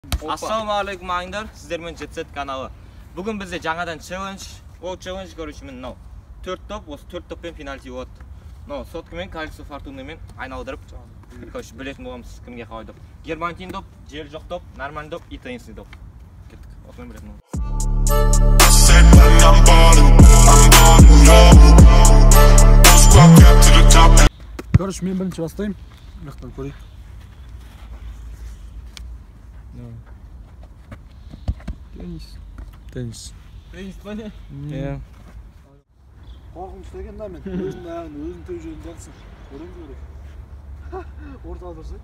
Assalomu alaykum anglar, sizlar men Jetset kanalı. Bugün bizde жаңадан challenge, o challenge короче мен мынау 4 топ, осы 4 топпен пенальти болады. Мынау соткамен, колесо фортунамен айналдырып, короче білетін боламыз кімге қалай доп. Германтин доп, жел жоқ доп, нормальный доп и теннисный доп. Кеттік. Осымен білетін боламыз. Короче, мен бірінші бастаймын. Мақтан көрейік. Теннис. Теннис па не? Иә. Қорқынышты екен да мен. Өзінің аяғын өзің тәу жерін жақсың. Көреміз көрейік. Ортаға тұрсай.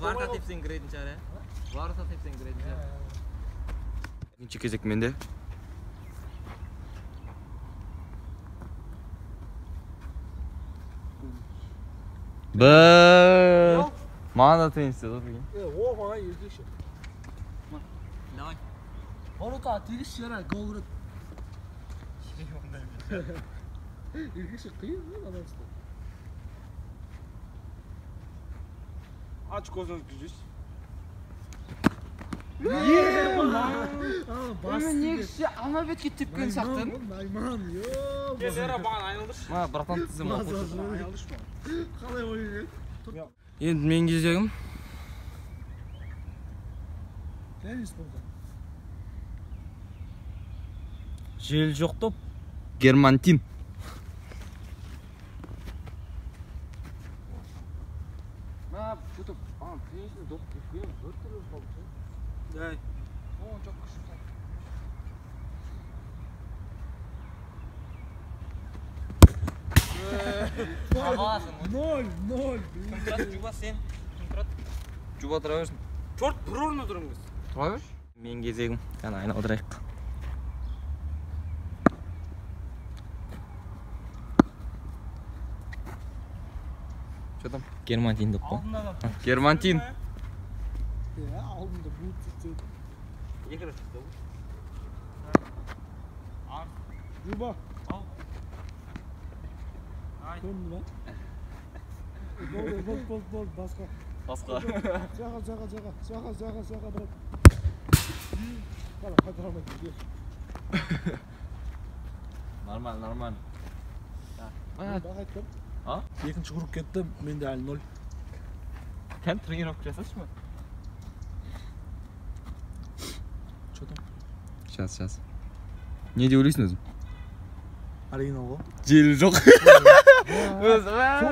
Варта тепсең кіретін шығар, ә? Варта тепсең кіретін шығар. Екінші кезек менде. Маған да теннисте доп екен. Оған еркекші. Давай. Ортаға тегіс жара гол кіреді. Еркекші қиын ғой адамсызды. Aç көзіңіз күзіз. Негізше ана бетке тепкен сақтын. Найман, йоо. Кезері баған айналдыршы. Ма, братан тізім Қалай ойын? Енді мен кезегім. Теннис болды. Жел жоқ доп. Германтин. Ма, что-то, теннисный доп тепкен, бір түрі қалды. Дай. О, жоқ күші қалды. Ноль. Juba сен. Juba тұра берсін. Төрт бір орны тұрыңыз. Тұра берші. Мен кезегім. Қана айналдырайық. Что там? Германтин доп қой. Германтин. Иә, алдында бұлт сөйтседі. Екі рет доп. Juba. Ал. Ай. Көрінді ма? Бол, басқа. Басқа. Жаға, брат. Қара, қайтарамайды. Нормально. Бақ айттым. А? Екінші круг кетті, менде әлі 0. Сен тренировка жасашы ма? Что там? Сейчас. Не деп ойлайсың өзің? Оригинал ғой. Жел жоқ. Сол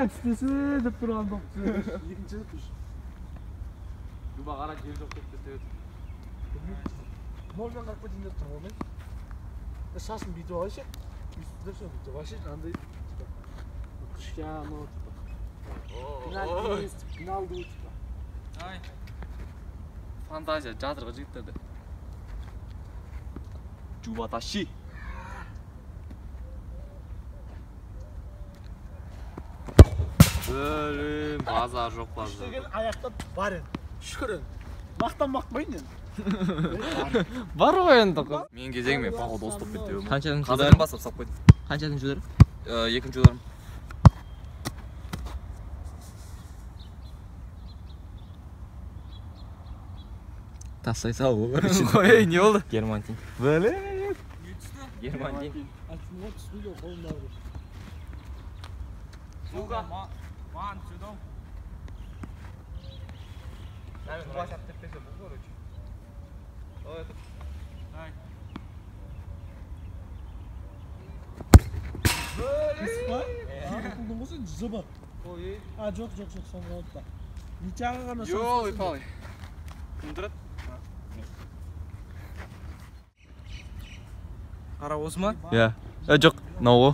түстесе деп тұрған доп. Екінші түш. Juba қара жел жоқ деп төтеді. 0-мен қарап кетейін деп тұр ғой мен. Шашын бүйтіп алайшы. Бүйтіп сөйтіп вообще андай. Cristiano, Ronaldo, Ай. Фантазия жатырға жігіттерді. Juba тащи. Базар жоқ базар. деген аяқта бар ен. Шүкір ен. Мақтанбақпайын ен. Бар ғой енді. Мен кезегіме походу осы топ кетті. Қаншадан қазірден бастап сап қойдым. Қаншадан жүдерім? Екінші жүдерім. Тастай сал ғой. Ой, не болды? Германтин. Блин. Германтин. Алтынға түспейді қолындағы. Суға. Маған түседі. Нәмен басап теппесе бұл короче. Ой, это. Ай. Құлдың болсын жұбы. Ой. Жоқ, соңғы отта. Ничаға ғана Ой, палай. Кім тұрады? Қара осы ма? Иә. Жоқ, мынау ғой.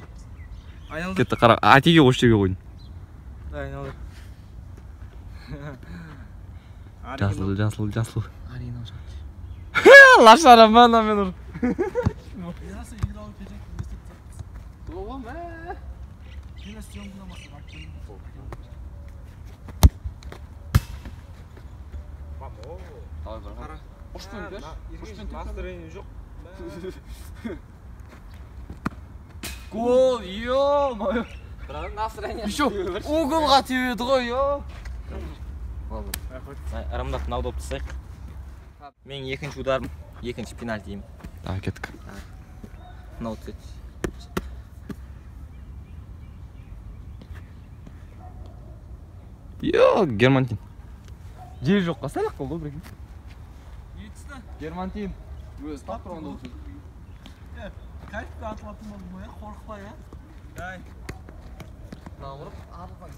Айналды. Кетті қара. Атеге осы жерге қойдың. Айналды. Жасыл. Арина жоқ. Лашара ма намен ұр. Yarasa играл печать вместе цепс. Оға мә. Yine съемкадан бастап алып келдім. Давай бір қара. Ұшпен берші. Настроение жоқ. Gol, ё-моё. Biroq настроение. Еще уголға тиіп еді ғой, ё. Ырымдап мынауды алып тастайық. Менің екінші ударым, екінші пенальтиім. Давай кеттік. Мынау түседі. Ё, Германтин. Жер жоққа сәлек қылды бір екен. Етісті. Германтин. Өзі тап тұрғанда отырды. Кайфқа атылатын болдым ғой, қорықпай, а? Дай. Нағырып, арылған.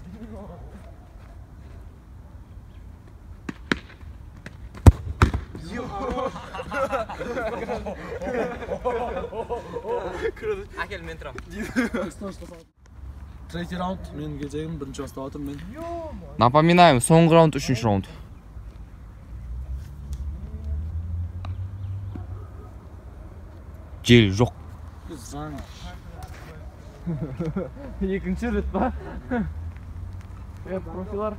Әкел, мен тұрам. Третий раунд, мен кезегім бірінші бастап отырмын мен. Напоминаем, соңғы раунд, үшінші раунд. Жел жоқ. Заң. Екінші рет па? Профилар.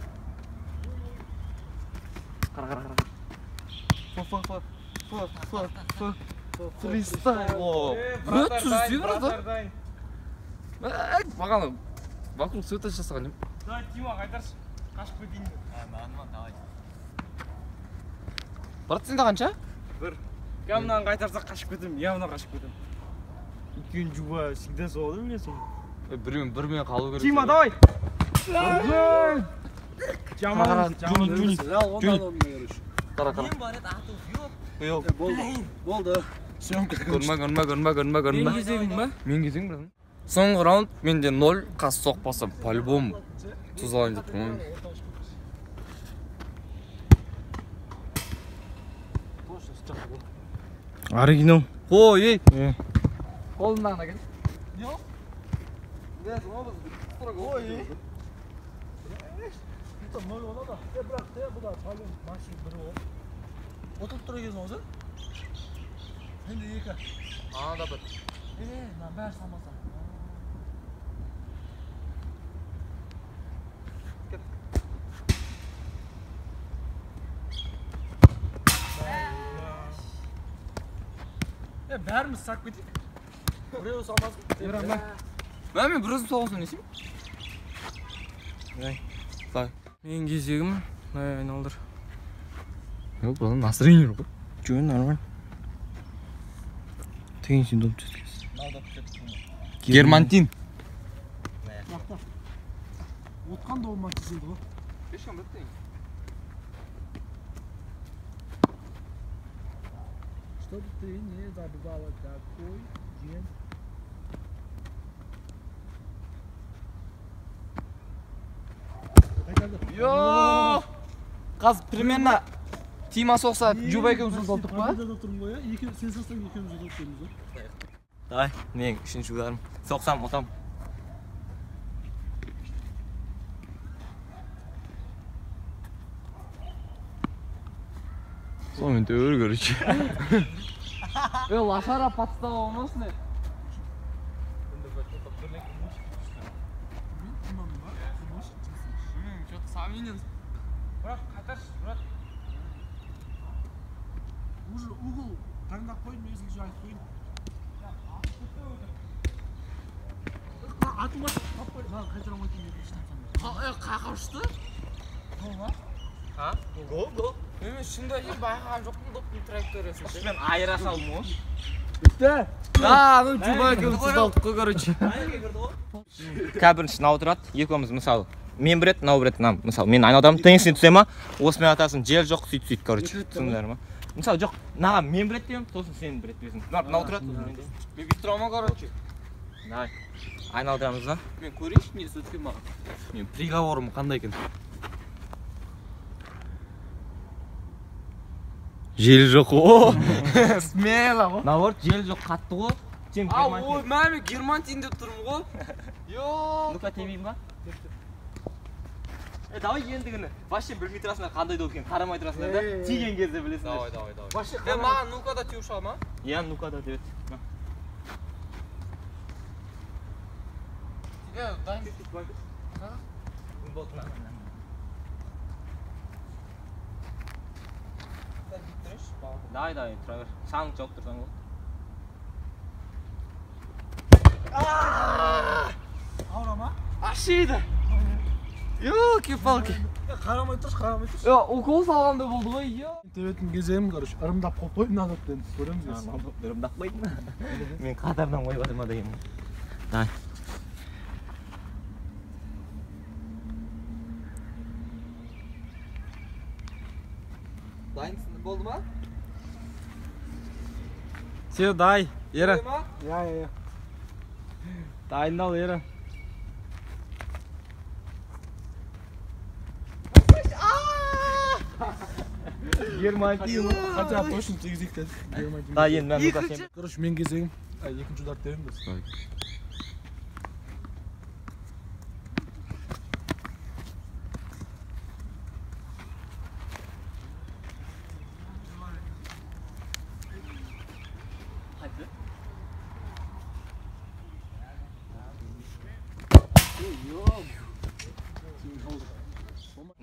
Қара. Фристайл. Түсі брата. Маған вокруг света жасаған жем. Давай, Тима, қайтаршы. Қашып кетейін. Давай. Брат, сенде қанша? Бір. Ямнан қайтарсақ қашып кетем, явно қашып кетем. Екеуін жуа всегда соғады білесің. Бірмен қалу керек. Тима, давай! Жаман. Қара. Мен бар еді, атылып жоқ. Жоқ. Болды. Съемка. Көрма. Мен кезегім ба? Мен кезең брат. Соңғы раунд менде 0, қас соқпасам по-любому тұз алайын деп тұрмын. Оригинал. Қой, ей! Қолындағына кел. Ой. Там нөл болады. Бірақ бұл да талон машин бірі ол. Отырып тұр екен өзі. Енді екі. Анда бір. Мына бәрі салмаса. Бәріміз сақ кетейік. Біреуі салмасын. Мен бір өзім соғысын несем? Мен кезегім, айналдыр. Yok, bana настроение yok. Жөн, нормально. Тегін сен доп түскесіз. Германтин. Отқан да олмай тізеді ғой. Что ты не забывала такой день? Yo! Қаз, примерно Тима соқса, Juba екеуміз ұтылдық па? Партияда тұрмын ғой, сен састан екеуміз ұтылып тұрмыз ғой. Давай, менің үшінші ударым. Соқсам, ұтам. Сонымен төр көріш. Лашара подстава болмасын е? Бірақ қайтаршы, брат. Уже угол таңдап қойын, мезгіл жайып қойын. Атылмас, тап қойын. Қайтара қойын екен. Қақа ұшты? Ха? Гол. Мен шында ел байқаған жоқпын доптың траекториясын. Мен айыра салдым ғой. Бітті. Да, ну Juba екеуміз ұтылдық қой, короче. Бірінші мынау тұрады, екеуміз мысалы. Мен бір рет, мынау бір рет, мысалы мен айнаудамын, теңізіне түсе ма, осымен атасың, жел жоқ, сөйт, короче. Түсіндіңдер ма? Мысалы жоқ, мынаған мен бір рет деймін, сосын сен бір рет дейсің. Мынау тұрады. Мен бүйтіп тұра ма, короче? Давай. Айналдырамыз да. Мен көрейінші, несі өткен маған. Мен приговорым қандай екен? Жел жоқ о. Смело ғой. Наоборот, жел жоқ, қатты ғой. Сен Ой, мәме Германтин деп тұрмын ғой. Йоо. Ну-ка тебейін ба? Давай ендігіні. Вообще білмей тұрасыңдар қандай доп екенін, қарамай тұрасыңдар да. Тиген кезде білесіңдер. Давай. Маған ну-ка да теуіп шыға ма? Иә, ну-ка да деп. Дайын бет бай. Давай, тұра бер. Саң жоқ тұрсаң ғой. Avrama. Ашиды. Yo, kepalki. Qaramay tur. Yo, ukol salganda bo'ldi voy, yo. Tebetin gezeyim karış. Arımdap qo'yib nazatdan. Ko'ramsiz. Birimdaq qo'ydimi? Men qatardan qo'yib o'tirma degan. Day. Dayınsın, bo'ldimi? Все, дай, yere. Ya. Dayındal yere. Qancha qo'shim tegizlikdan. Day, endi men Lukasga Karış men gezeyim. Ikinci dart deyim biz.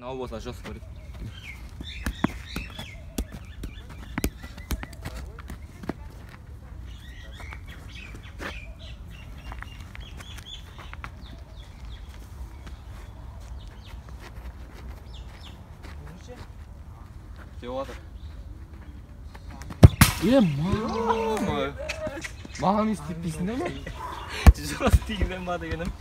nima bo'lsa shu so'raydi. Kevadı. Mağam isteyip pisinde mi? Şurası değil ben bana dedim.